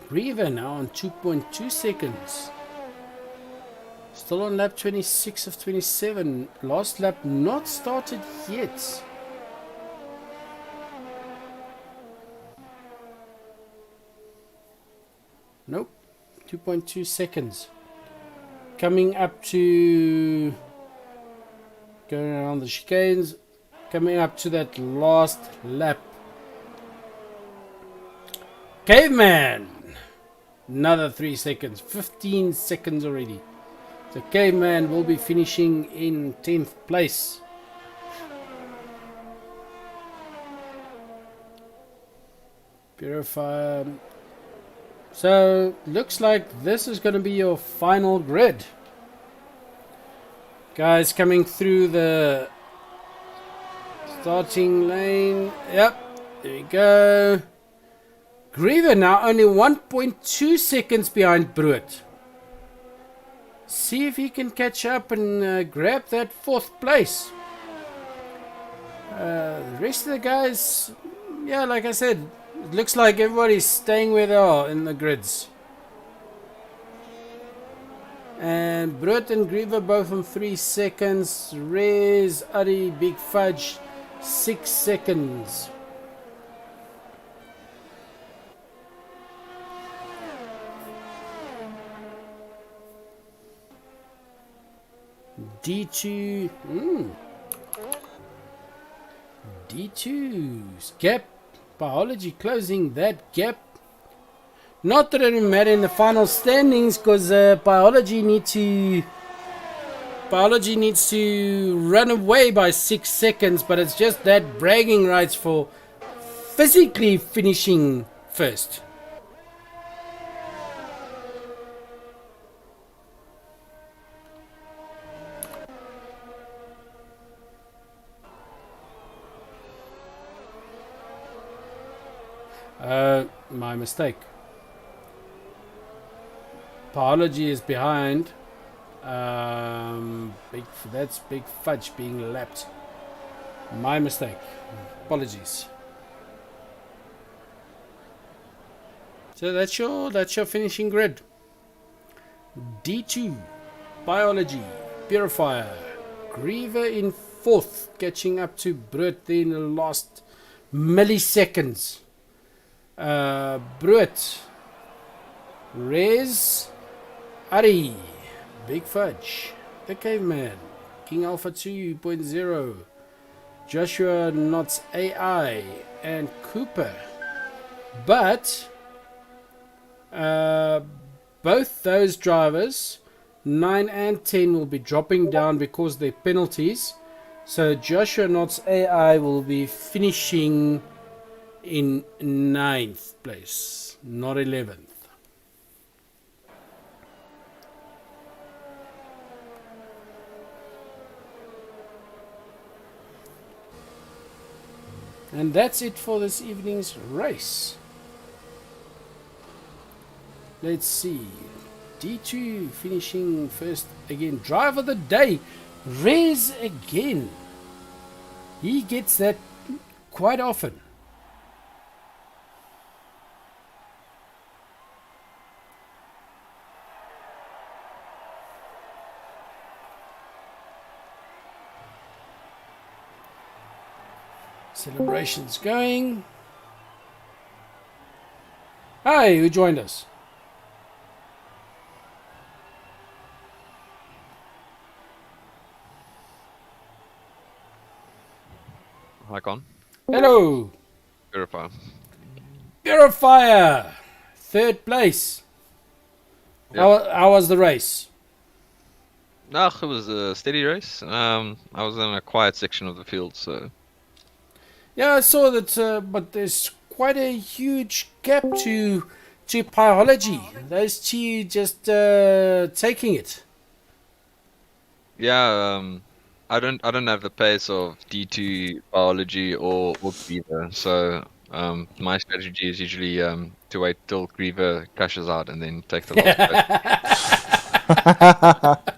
Greever now on 2.2 seconds. Still on lap 26 of 27. Last lap not started yet. Nope. 2.2 seconds. Coming up to, going around the chicanes, coming up to that last lap. Caveman, another 3 seconds, 15 seconds already. So Caveman will be finishing in 10th place. Purifier. So looks like this is going to be your final grid. Guys coming through the starting lane. Yep, there we go. Greever now only 1.2 seconds behind Brut. See if he can catch up and grab that 4th place. The rest of the guys, yeah, like I said, it looks like everybody's staying where they are in the grids. And Brut and Greever both on 3 seconds. Rez, Ari, Big Fudge, 6 seconds. D2. D2's gap. Biology closing that gap. Not that it will matter in the final standings, because biology needs to run away by 6 seconds, but it's just that bragging rights for physically finishing first. My mistake. Biology is behind. That's big fudge being lapped. My mistake. Apologies. So that's your finishing grid. D2, Biology, Purifier, Greever in 4th, catching up to Brut in the last milliseconds. Brut, Rez, Ari, Big Fudge, The Caveman, King Alpha 2.0, Joshua Knott's AI, and Cooper. But both those drivers, 9 and 10, will be dropping down because of their penalties. So Joshua Knott's AI will be finishing in 9th place, not 11th. And that's it for this evening's race. Let's see. D2 finishing first again. Driver of the day, Rez again. He gets that quite often. Celebrations going. Hi, who joined us? Hi, Con. Hello. Purifier. Purifier, 3rd place. Yep. How was the race? No, it was a steady race. I was in a quiet section of the field, so... Yeah, I saw that, but there's quite a huge gap to biology. Those two just taking it. Yeah, I don't have the pace of D2 biology or Greever, so my strategy is usually to wait till Greever crashes out and then take the last place.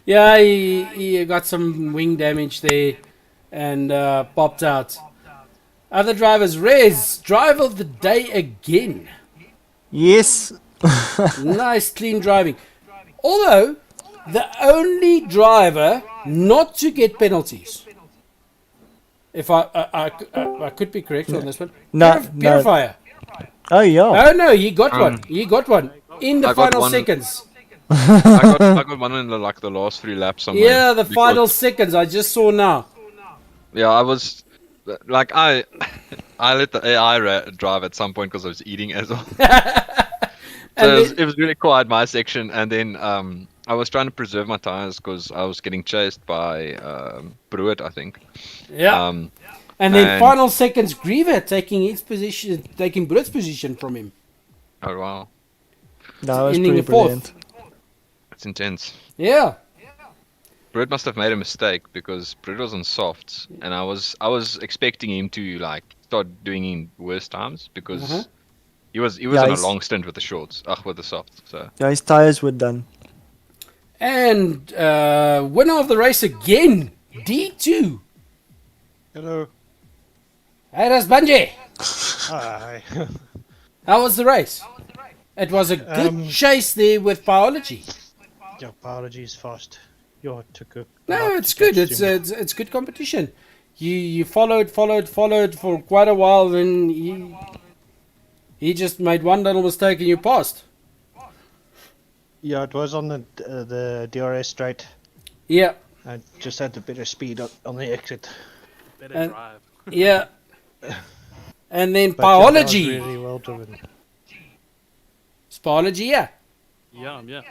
Yeah, he got some wing damage there and popped out. Other drivers, Rez, driver of the day again. Yes. Nice clean driving. Although, the only driver not to get penalties. If I could be correct on this one. No, Purifier. No. Oh, yeah. Oh, no, he got one. He got one in the final seconds. I got one in the last 3 laps somewhere. Yeah, the final seconds. I just saw now. Yeah, I was... Like, I let the AI drive at some point because I was eating as well. So it was really quiet, my section, and then I was trying to preserve my tires because I was getting chased by Pruitt, I think. Yeah. And then final seconds, Greever taking Pruitt's position from him. Oh, wow. That was pretty brilliant. It's intense. Yeah. Brett must have made a mistake because Brett was on softs, and I was expecting him to start doing in worse times because he was on a long stint with the shorts, with the softs. So yeah, his tires were done. And winner of the race again, D2. Hello. Hey, that's Banji. Hi. How was the race? It was a good chase there with biology. Yeah, biology is fast. You took a no, it's good. It's good competition. You followed for quite a while, then he just made one little mistake and you passed. Yeah, it was on the DRS straight. Yeah, And just had a bit of speed on the exit. Better And- drive. yeah. And then But yeah, that was biology. really well driven. It's biology, yeah. Yeah.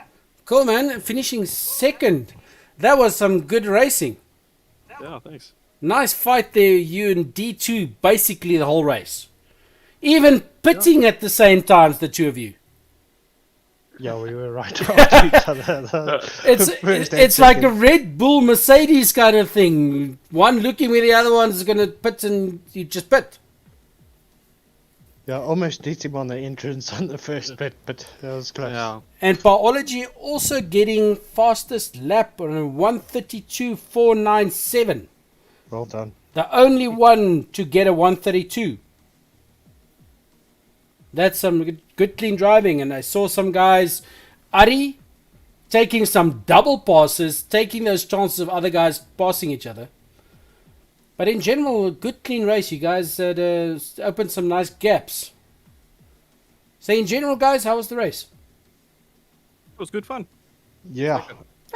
Cool, man. Finishing second. That was some good racing. Yeah, thanks. Nice fight there, you and D2, basically the whole race. Even pitting at the same times, the two of you. Yeah, we were right after each other. It's like a Red Bull Mercedes kind of thing. One looking where the other one's going to pit and you just pit. Yeah, almost beat him on the entrance on the first bit, but that was close. Yeah. And biology also getting fastest lap on a 132.497. Well done. The only one to get a 132. That's some good clean driving. And I saw some guys, Ari, taking some double passes, taking those chances of other guys passing each other. But in general, a good clean race. You guys had opened some nice gaps. So in general, guys, how was the race? It was good fun. Yeah,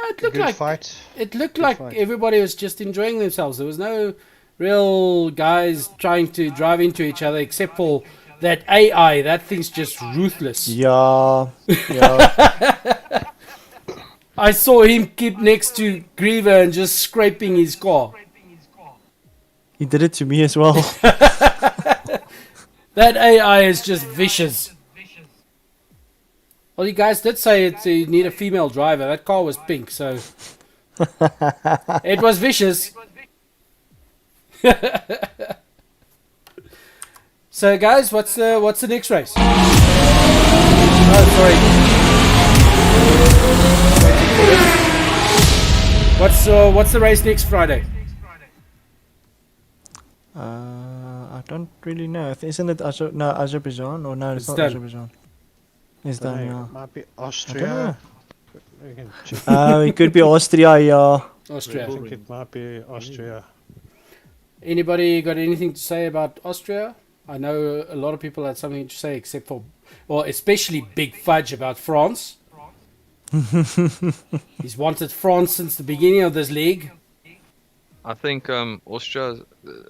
It looked good like fight. it looked Good like fight. everybody was just enjoying themselves. There was no real guys trying to drive into each other, except for that AI. That thing's just ruthless. Yeah. Yeah. I saw him keep next to Greever and just scraping his car. He did it to me as well. That AI is just vicious. Well, you guys did say you need a female driver. That car was pink, so it was vicious. So, guys, what's the next race? Oh, sorry. What's the race next Friday? I don't really know. Isn't it Azerbaijan? Or no, it's It's not done. Azerbaijan. It's done, yeah. Might be I don't know. Austria. We can check. It could be Austria, yeah. Austria. I think it might be Austria. Anybody got anything to say about Austria? I know a lot of people had something to say, except for, well, especially Big Fudge about France. He's wanted France since the beginning of this league. I think Austria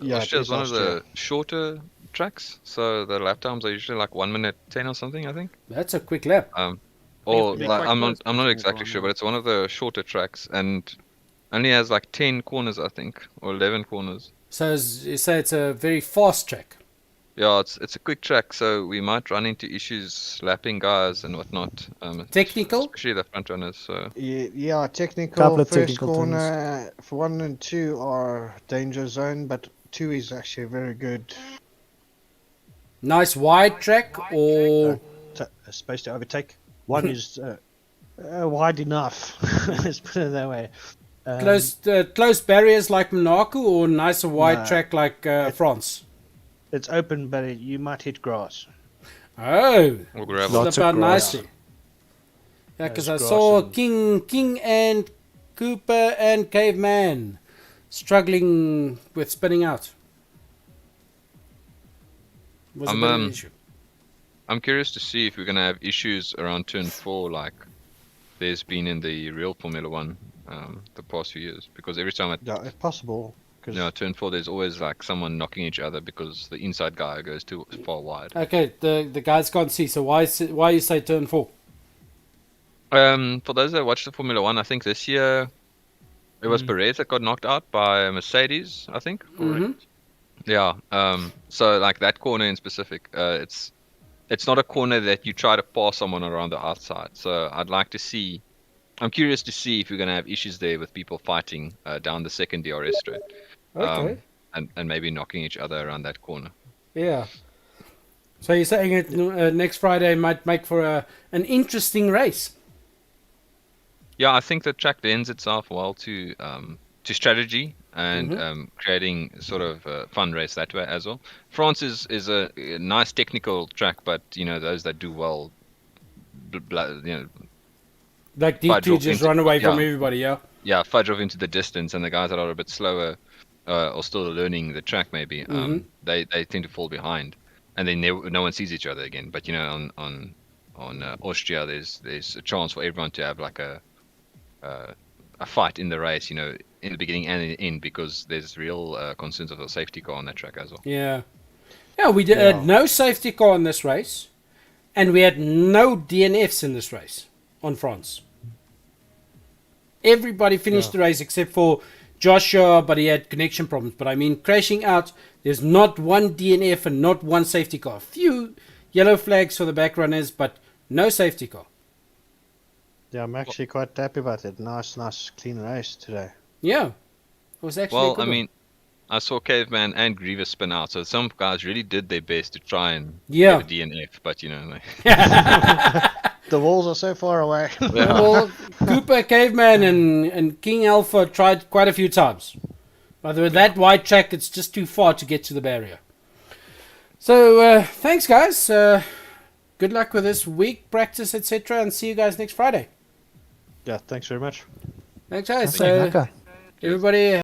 Yeah, Austria it is is one of the Austria. shorter tracks, so the lap times are usually like 1:10 or something. I think. That's a quick lap. Or they're like, quite I'm close not I'm not to exactly one, sure, yeah. but it's one of the shorter tracks and only has like 10 corners, I think, or 11 corners. So you say it's a very fast track. Yeah, it's a quick track, so we might run into issues lapping guys and whatnot. Technical? Especially the front runners. So Yeah, technical. Couple of First technical corner for 1 and 2 are danger zone, but 2 is actually very good. Nice wide track, or Supposed to overtake. 1 is wide enough. Let's put it that way. close barriers like Monaco, or nicer wide No, track like France? It's open, but you might hit grass. Oh, or gravel. Lots slip of out grass. nicely. Yeah, because I There's grass saw and- King and Cooper and Caveman struggling with spinning out. Was a I'm, bit of an um, issue. I'm curious to see if we're gonna have issues around turn 4, like there's been in the real Formula One the past few years. Because every time Yeah, if possible. Cause turn 4, there's always like someone knocking each other because the inside guy goes too far wide. Okay, the guys can't see, so why you say turn 4? For those that watch the Formula One, I think this year it was Perez that got knocked out by Mercedes, I think. Mhm. Yeah. So like that corner in specific, it's not a corner that you try to pass someone around the outside. So I'm curious to see if we're gonna have issues there with people fighting down the second DRS straight. Okay. And maybe knocking each other around that corner. Yeah. So you're saying it next Friday might make for an interesting race. Yeah, I think the track lends itself well to strategy and creating sort of a fun race that way as well. France is a nice technical track, but those that do well, Like Fudge D2 off just into- run away from yeah. everybody, yeah? fudge off into the distance, and the guys that are a bit slower or still learning the track maybe, they tend to fall behind, and then no one sees each other again. But on Austria, there's a chance for everyone to have like a a fight in the race, in the beginning and in the end, because there's real concerns of a safety car on that track as well. Yeah. Yeah, we had Yeah. no safety car in this race, and we had no DNFs in this race on France. Everybody finished the race except for Joshua, but he had connection problems. But I mean, crashing out, there's not one DNF and not one safety car. A few yellow flags for the back runners, but no safety car. Yeah, I'm actually quite happy about it. Nice, clean race today. Yeah, it was actually a Well, good I one. mean, I saw Caveman and Greever spin out, so some guys really did their best to try and Yeah. get a DNF, but The walls are so far away. Well, Cooper, Caveman, and King Alpha tried quite a few times. But with that wide track, it's just too far to get to the barrier. So, thanks, guys. Good luck with this week, practice, etc. And see you guys next Friday. Yeah, thanks very much. Thanks, guys. Okay, okay. Everybody